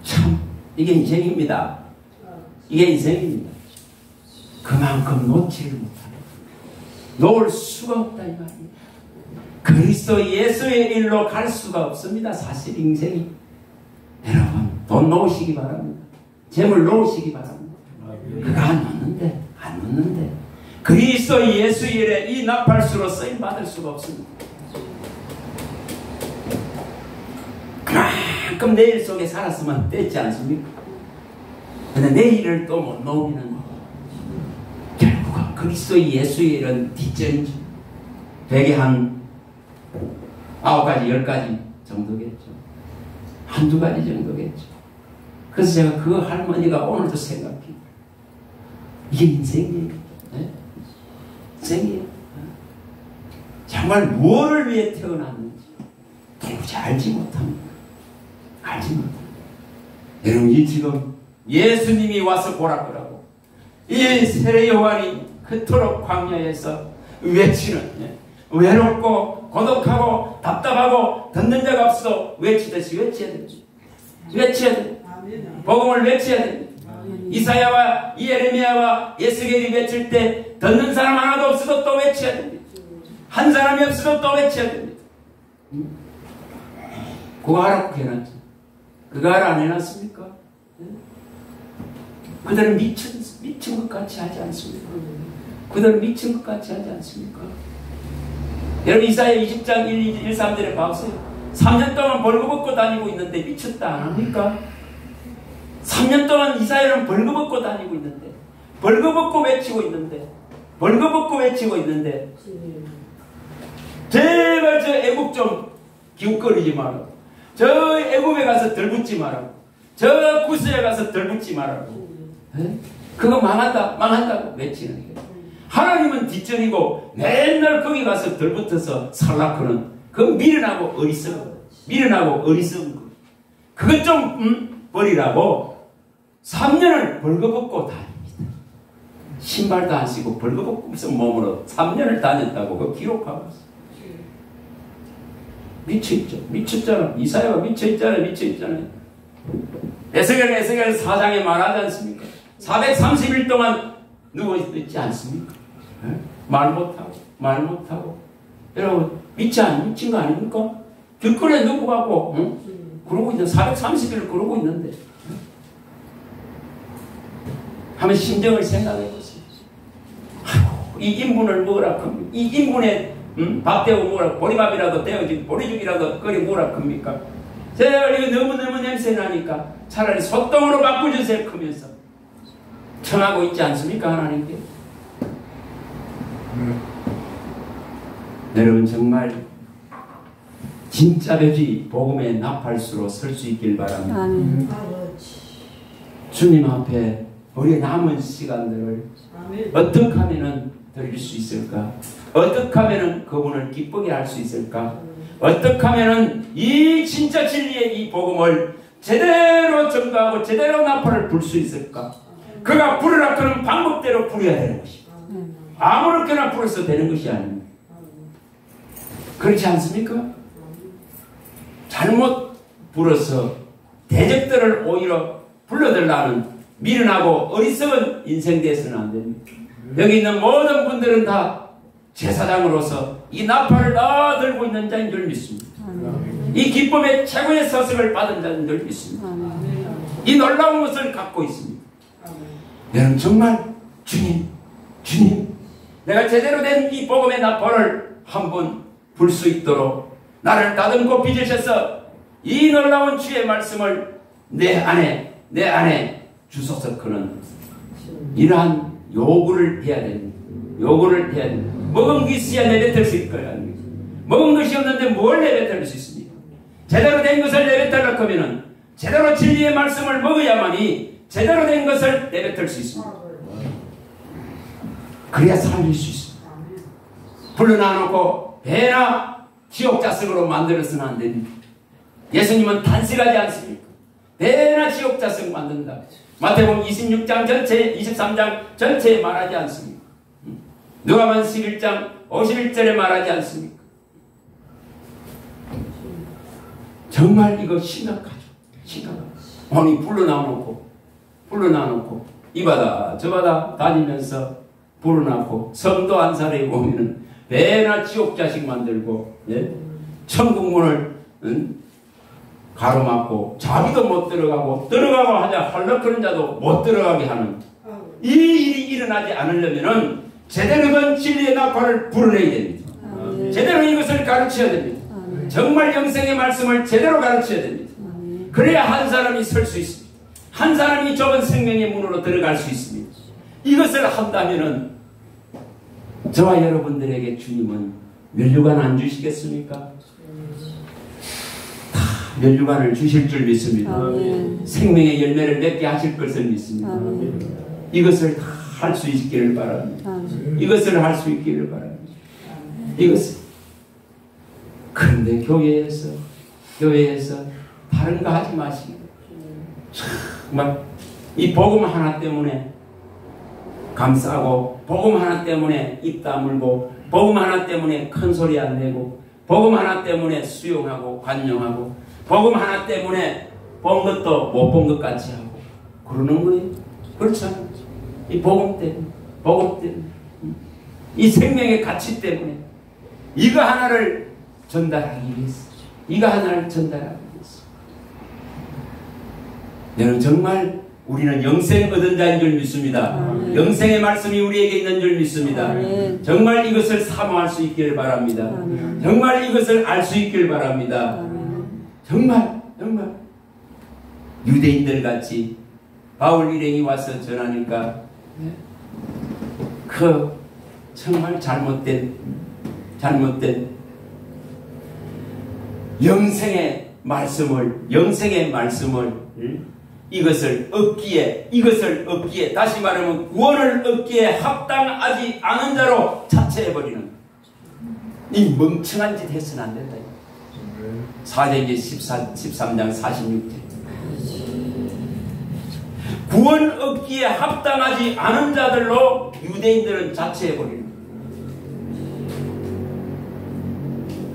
참 이게 인생입니다. 이게 인생입니다. 그만큼 놓지를 못하네. 놓을 수가 없다 이 말이에요. 그리스도 예수의 일로 갈 수가 없습니다. 사실 인생이. 여러분 돈 놓으시기 바랍니다. 재물 놓으시기 바랍니다. 그거 안 놓는데 그리스도 예수 일에 이 나팔수로 쓰임 받을 수가 없습니다. 그만큼 내일 속에 살았으면 됐지 않습니까? 근데 내일을 또 못 놓으면 결국은 그리스도 예수의 일은 뒷전이죠. 되게 한 9가지 10가지 정도겠죠. 한두 가지 정도겠죠. 그래서 제가 그 할머니가 오늘도 생각해요. 이게 인생이에요. 네? 인생이에요. 정말 무엇을 위해 태어났는지 도무지 알지 못합니다. 여러분 이 지금 예수님이 와서 보라 거라고 이 세례 요한이 그토록 광야에서 외치는 외롭고 고독하고 답답하고 듣는 자가 없어 외치듯이 외쳐야 됩니다. 외쳐야 됩니다. 복음을 외쳐야 됩니다. 이사야와 예레미야와 예스겔이 외칠 때 듣는 사람 하나도 없어도 또 외쳐야 됩니다. 한 사람이 없어도 또 외쳐야 됩니다. 그거 하라고 해놨죠. 그거 하라 안 해놨습니까? 그들은 미친 것 같이 하지 않습니까? 그들은 미친 것 같이 하지 않습니까? 여러분 이사야 20장 1, 3절에 봐보세요. 3년 동안 벌거벗고 다니고 있는데 미쳤다 안 합니까? 3년 동안 이사야는 벌거벗고 다니고 있는데 벌거벗고 외치고 있는데 제발 저 애국 좀 기웃거리지 말라고, 저 애국에 가서 덜붙지 말라고, 저 구스에 가서 덜붙지 말라고. 그거 망한다고 외치는 거예요. 하나님은 뒷전이고 맨날 거기 가서 덜붙어서 살라크는 그거 미련하고 어리석은 거예요. 그것 좀 버리라고 3년을 벌거벗고 다닙니다. 신발도 안 신고 벌거벗고 무슨 몸으로 3년을 다녔다고 그거 기록하고 있어요. 미쳐있죠. 미쳤잖아. 이사야가 미쳐있잖아요. 에스겔 4장에 말하지 않습니까? 430일 동안 누워있지 않습니까? 말 못하고. 여러분, 미친 거 아닙니까? 길거리에 누워갖고, 그러고 있는, 430일을 그러고 있는데. 한번 심정을 생각해 보세요. 아이고, 이 인분을 먹으라 합니까? 이 인분에, 밥 데워 먹으라, 보리밥이라도 데워지, 보리죽이라도 끓여 먹으라 합니까? 제발 이거 너무너무 냄새 나니까 차라리 소똥으로 바꾸주세요 크면서 청하고 있지 않습니까 하나님께? 여러분 정말 진짜 벽이 복음의 나팔수로 설 수 있길 바랍니다. 주님 앞에 우리의 남은 시간들을 어떻게 하면 드릴 수 있을까? 어떻게 하면 그분을 기쁘게 할 수 있을까? 어떻게 하면 이 진짜 진리의 이 복음을 제대로 전가하고 제대로 나팔을 불 수 있을까? 그가 부르라 그런 방법대로 부려야 되는 것입니다. 아무렇게나 불어서 되는 것이 아닙니다. 그렇지 않습니까? 잘못 불어서 대적들을 오히려 불러들라는 미련하고 어리석은 인생 되어서는 안 됩니다. 여기 있는 모든 분들은 다 제사장으로서 이 나팔을 다 들고 있는 자인 줄 믿습니다. 이 기쁨의 최고의 서석을 받은 자인 줄 믿습니다. 이 놀라운 것을 갖고 있습니다. 여러분 정말 주님 내가 제대로 된 이 복음의 나팔을 한번 불 수 있도록 나를 다듬고 빚으셔서 이 놀라운 주의 말씀을 내 안에 주소서. 그는 이러한 요구를 해야 됩니다. 먹은 것이 있어야 내뱉을 수 있을 거야. 먹은 것이 없는데 뭘 내뱉을 수 있습니까? 제대로 된 것을 내뱉으려고 하면 제대로 진리의 말씀을 먹어야만이 제대로 된 것을 내뱉을 수 있습니다. 그래야 살릴 수 있습니다. 불러놔놓고 배나 지옥 자석으로 만들어서는 안 됩니다. 예수님은 단식하지 않습니까? 배나 지옥 자석 만든다. 마태복음 26장 전체, 23장 전체에 말하지 않습니까? 누가복음 11장 51절에 말하지 않습니까? 정말 이거 심각하죠. 심각하죠. 아니 불러놔놓고 이 바다 저 바다 다니면서 불어넣고 성도 한 사람이 오면은 배나 지옥 자식 만들고, 예? 천국문을 가로막고 자기도 못 들어가고 하자 헐렁거리는 자도 못 들어가게 하는 이 일이 일어나지 않으려면은 제대로 된 진리의 낙화를 불어내야 됩니다. 제대로 이것을 가르쳐야 됩니다. 정말 영생의 말씀을 제대로 가르쳐야 됩니다. 그래야 한 사람이 설 수 있습니다. 한 사람이 좁은 생명의 문으로 들어갈 수 있습니다. 이것을 한다면은 저와 여러분들에게 주님은 면류관 안 주시겠습니까? 다 면류관을 주실 줄 믿습니다. 생명의 열매를 맺게 하실 것을 믿습니다. 이것을 다 할 수 있기를 바랍니다. 이것을 할 수 있기를 바랍니다. 이것을. 그런데 교회에서 다른 거 하지 마시고 정말 이 복음 하나 때문에 감싸고 복음 하나 때문에 입 다물고 복음 하나 때문에 큰 소리 안 내고 복음 하나 때문에 수용하고 관용하고 복음 하나 때문에 본 것도 못 본 것 같이 하고 그러는 거예요. 그렇지 않아요. 이 복음 때문에 이 생명의 가치 때문에 이거 하나를 전달하기 위해서 저는 정말 우리는 영생 얻은 자인 줄 믿습니다. 영생의 말씀이 우리에게 있는 줄 믿습니다. 정말 이것을 사모할 수 있기를 바랍니다. 정말 이것을 알 수 있기를 바랍니다. 정말 유대인들 같이 바울 일행이 와서 전하니까 그 정말 잘못된 영생의 말씀을 이것을 얻기에 다시 말하면 구원을 얻기에 합당하지 않은 자로 자체해버리는 이 멍청한 짓 해서는 안 된다. 사도행전 13장 46절 구원 얻기에 합당하지 않은 자들로 유대인들은 자체해버리는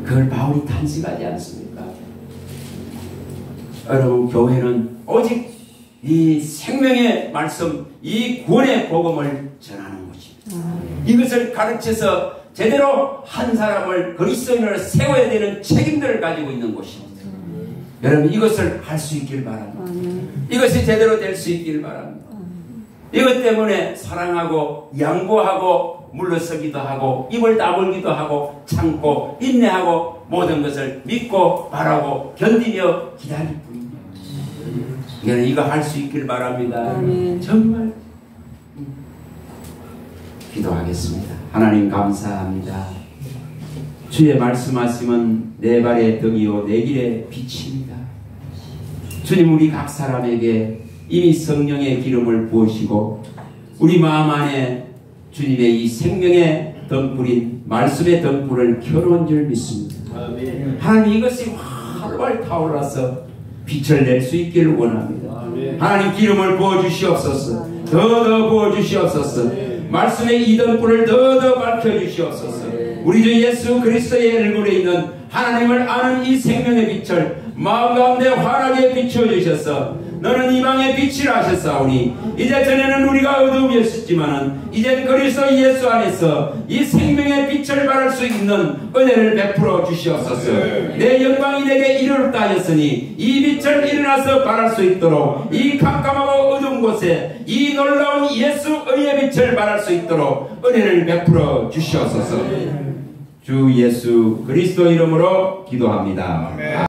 그걸 바울이 탄식하지 않습니까? 여러분 교회는 오직 이 생명의 말씀, 이 구원의 복음을 전하는 것입니다. 이것을 가르쳐서 제대로 한 사람을 그리스도인으로 세워야 되는 책임들을 가지고 있는 것입니다. 여러분 이것을 할 수 있길 바랍니다. 이것이 제대로 될 수 있길 바랍니다. 이것 때문에 사랑하고 양보하고 물러서기도 하고 입을 다물기도 하고 참고 인내하고 모든 것을 믿고 바라고 견디며 기다릴 뿐입니다. 이거 할 수 있길 바랍니다. 정말 기도하겠습니다. 하나님 감사합니다. 주의 말씀하심은 내 발의 등이요 내 길의 빛입니다. 주님 우리 각 사람에게 이미 성령의 기름을 부으시고 우리 마음 안에 주님의 이 생명의 덤불인 말씀의 덤불을 켜놓은 줄 믿습니다. 아멘. 하나님 이것이 활활 타올라서 빛을 낼 수 있기를 원합니다. 아멘. 하나님 기름을 부어주시옵소서. 더더 부어주시옵소서. 말씀의 이 덤불을 더더 밝혀주시옵소서. 우리 주 예수 그리스도의 얼굴에 있는 하나님을 아는 이 생명의 빛을 마음 가운데 환하게 비추어주셔서 너는 이방의 빛이라 하셨사오니 이제 전에는 우리가 어두움이었지만은 이제 그리스도 예수 안에서 이 생명의 빛을 발할 수 있는 은혜를 베풀어 주시옵소서. 내 영광이 내게 이르렀다 하였으니 이 빛을 일어나서 발할 수 있도록 이 캄캄하고 어두운 곳에 이 놀라운 예수의 빛을 발할 수 있도록 은혜를 베풀어 주시옵소서. 주 예수 그리스도 이름으로 기도합니다.